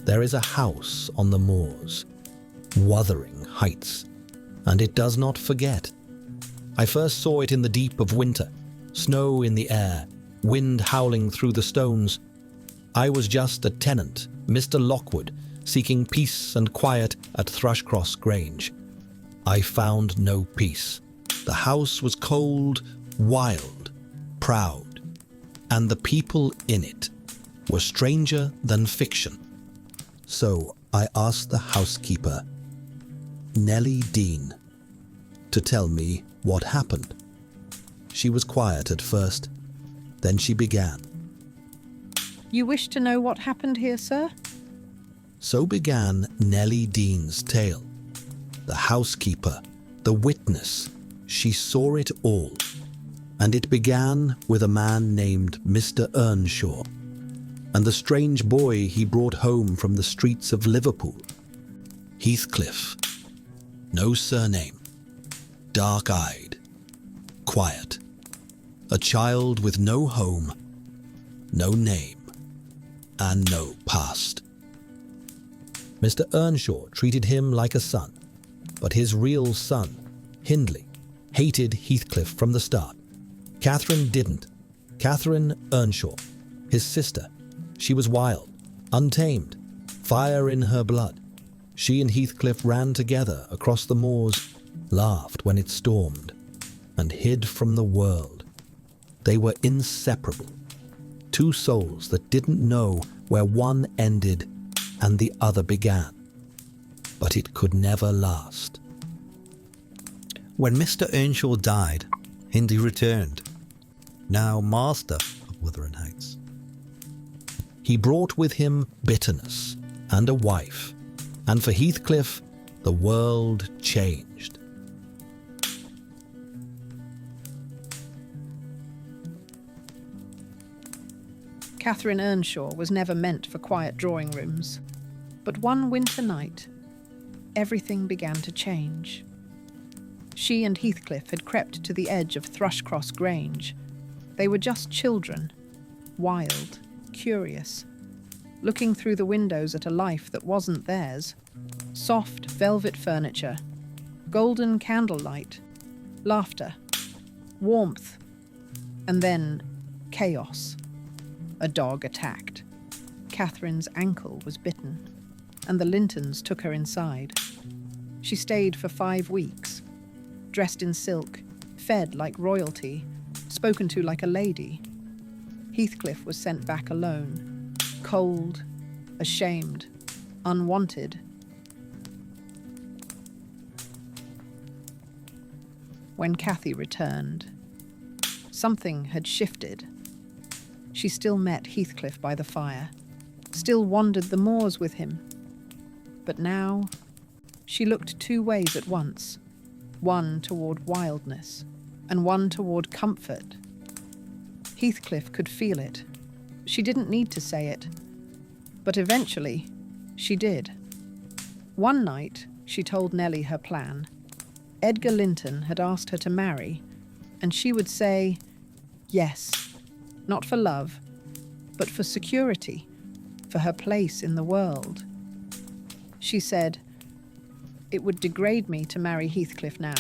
There is a house on the moors, Wuthering Heights, and it does not forget. I first saw it in the deep of winter, snow in the air, wind howling through the stones. I was just a tenant, Mr. Lockwood, seeking peace and quiet at Thrushcross Grange. I found no peace. The house was cold, wild, proud, and the people in it were stranger than fiction. So I asked the housekeeper, Nellie Dean, to tell me what happened. She was quiet at first, then she began. You wish to know what happened here, sir? So began Nellie Dean's tale. The housekeeper, the witness, she saw it all. And it began with a man named Mr. Earnshaw, and the strange boy he brought home from the streets of Liverpool. Heathcliff, no surname, dark-eyed, quiet, a child with no home, no name, and no past. Mr. Earnshaw treated him like a son, but his real son, Hindley, hated Heathcliff from the start. Catherine didn't. Catherine Earnshaw, his sister, she was wild, untamed, fire in her blood. She and Heathcliff ran together across the moors, laughed when it stormed, and hid from the world. They were inseparable, two souls that didn't know where one ended and the other began. But it could never last. When Mr. Earnshaw died, Hindley returned, now master of Wuthering Heights. He brought with him bitterness and a wife, and for Heathcliff, the world changed. Catherine Earnshaw was never meant for quiet drawing rooms. But one winter night, everything began to change. She and Heathcliff had crept to the edge of Thrushcross Grange. They were just children, wild, curious, looking through the windows at a life that wasn't theirs. Soft velvet furniture, golden candlelight, laughter, warmth, and then chaos. A dog attacked. Catherine's ankle was bitten, and the Lintons took her inside. She stayed for 5 weeks, dressed in silk, fed like royalty, spoken to like a lady. Heathcliff was sent back alone, cold, ashamed, unwanted. When Cathy returned, something had shifted. She still met Heathcliff by the fire, still wandered the moors with him. But now, she looked 2 ways at once, one toward wildness and one toward comfort. Heathcliff could feel it. She didn't need to say it, but eventually, she did. One night, she told Nellie her plan. Edgar Linton had asked her to marry, and she would say, yes, not for love, but for security, for her place in the world. She said, it would degrade me to marry Heathcliff now.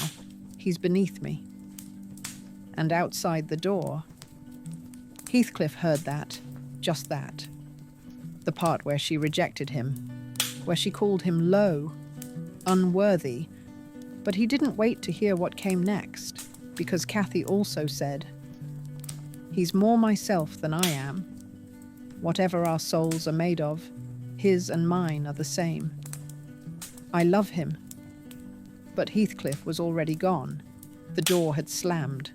He's beneath me. And outside the door, Heathcliff heard that, just that. The part where she rejected him, where she called him low, unworthy. But he didn't wait to hear what came next, because Cathy also said, he's more myself than I am. Whatever our souls are made of, his and mine are the same. I love him. But Heathcliff was already gone. The door had slammed.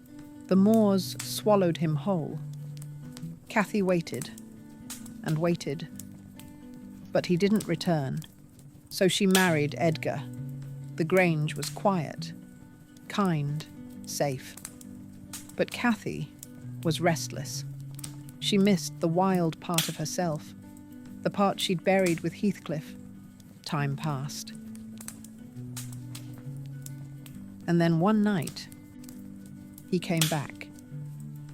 The moors swallowed him whole. Cathy waited and waited. But he didn't return. So she married Edgar. The Grange was quiet, kind, safe. But Cathy was restless. She missed the wild part of herself, the part she'd buried with Heathcliff. Time passed. And then one night, he came back.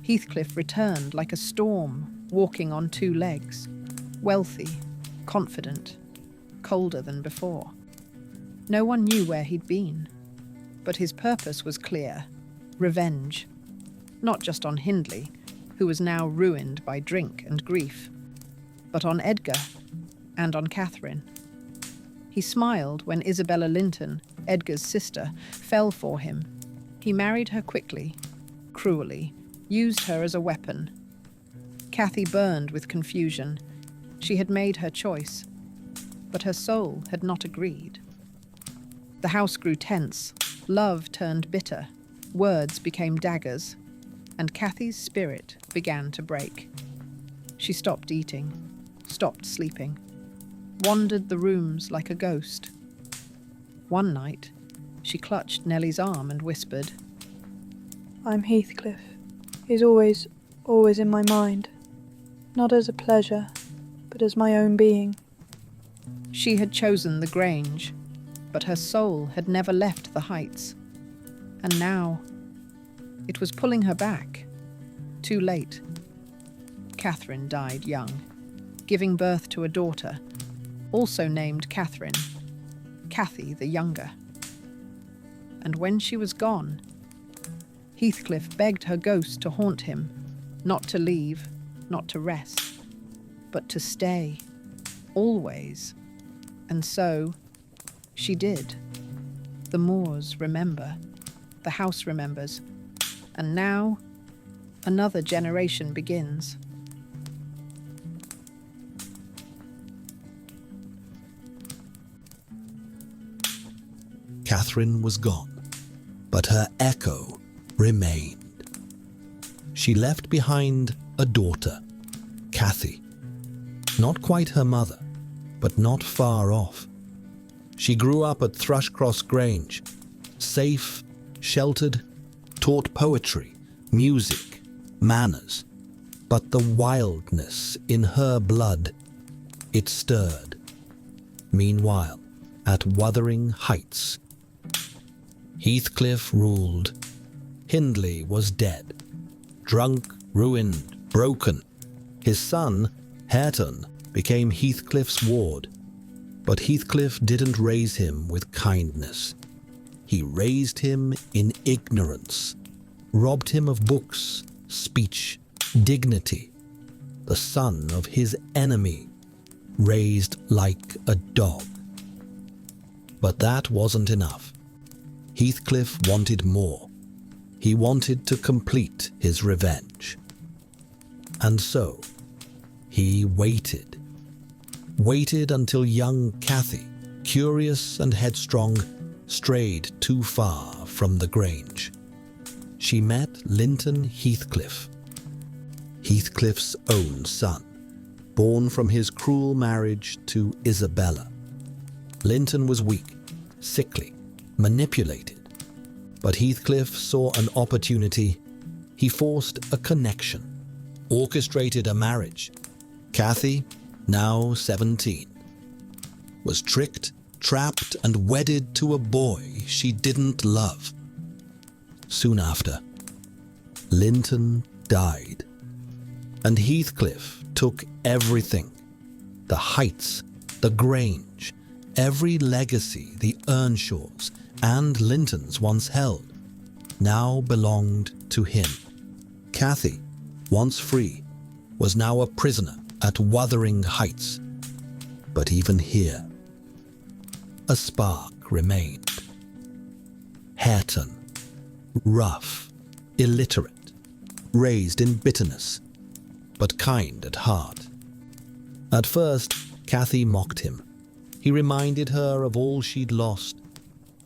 Heathcliff returned like a storm, walking on 2 legs, wealthy, confident, colder than before. No one knew where he'd been, but his purpose was clear: revenge. Not just on Hindley, who was now ruined by drink and grief, but on Edgar and on Catherine. He smiled when Isabella Linton, Edgar's sister, fell for him. He married her quickly, cruelly, used her as a weapon. Cathy burned with confusion. She had made her choice, but her soul had not agreed. The house grew tense, love turned bitter, words became daggers, and Cathy's spirit began to break. She stopped eating, stopped sleeping, wandered the rooms like a ghost. One night, she clutched Nellie's arm and whispered, "I'm Heathcliff. He's always in my mind. Not as a pleasure, but as my own being." She had chosen the Grange, but her soul had never left the Heights. And now, it was pulling her back. Too late. Catherine died young, giving birth to a daughter, also named Catherine, Cathy the younger. And when she was gone, Heathcliff begged her ghost to haunt him, not to leave, not to rest, but to stay, always. And so, she did. The moors remember, the house remembers, and now, another generation begins. Catherine was gone, but her echo remained. She left behind a daughter, Cathy. Not quite her mother, but not far off. She grew up at Thrushcross Grange, safe, sheltered, taught poetry, music, manners. But the wildness in her blood, it stirred. Meanwhile, at Wuthering Heights, Heathcliff ruled. Hindley was dead, drunk, ruined, broken. His son, Hareton, became Heathcliff's ward. But Heathcliff didn't raise him with kindness. He raised him in ignorance, robbed him of books, speech, dignity. The son of his enemy, raised like a dog. But that wasn't enough. Heathcliff wanted more. He wanted to complete his revenge. And so, he waited. Waited until young Cathy, curious and headstrong, strayed too far from the Grange. She met Linton Heathcliff, Heathcliff's own son, born from his cruel marriage to Isabella. Linton was weak, sickly, manipulated. But Heathcliff saw an opportunity. He forced a connection, orchestrated a marriage. Cathy, now 17, was tricked, trapped, and wedded to a boy she didn't love. Soon after, Linton died, and Heathcliff took everything: the Heights, the Grange, every legacy the Earnshaws and Lintons once held, now belonged to him. Cathy, once free, was now a prisoner at Wuthering Heights. But even here, a spark remained. Hareton, rough, illiterate, raised in bitterness, but kind at heart. At first, Cathy mocked him. He reminded her of all she'd lost.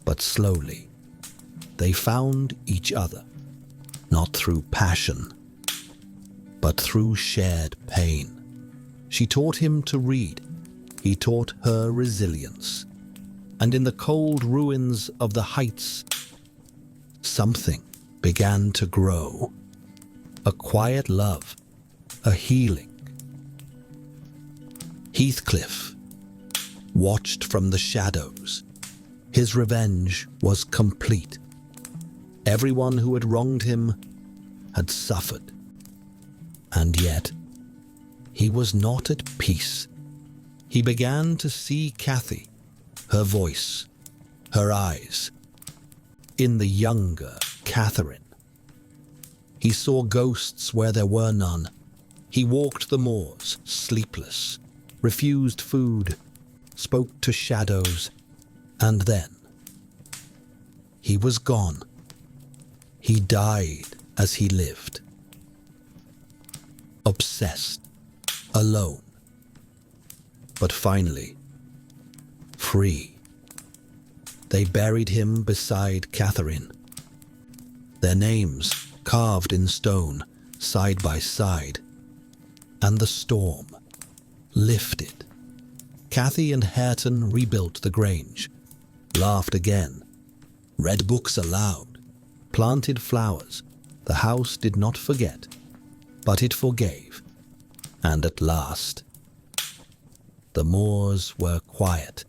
But slowly, they found each other, not through passion, but through shared pain. She taught him to read. He taught her resilience. And in the cold ruins of the Heights, something began to grow. A quiet love, a healing. Heathcliff watched from the shadows. His revenge was complete. Everyone who had wronged him had suffered. And yet, he was not at peace. He began to see Cathy, her voice, her eyes, in the younger Catherine. He saw ghosts where there were none. He walked the moors, sleepless, refused food, spoke to shadows, and then he was gone. He died as he lived. Obsessed, alone, but finally free. They buried him beside Catherine, their names carved in stone, side by side, and the storm lifted. Cathy and Hareton rebuilt the Grange, laughed again, read books aloud, planted flowers. The house did not forget, but it forgave, and at last the moors were quiet.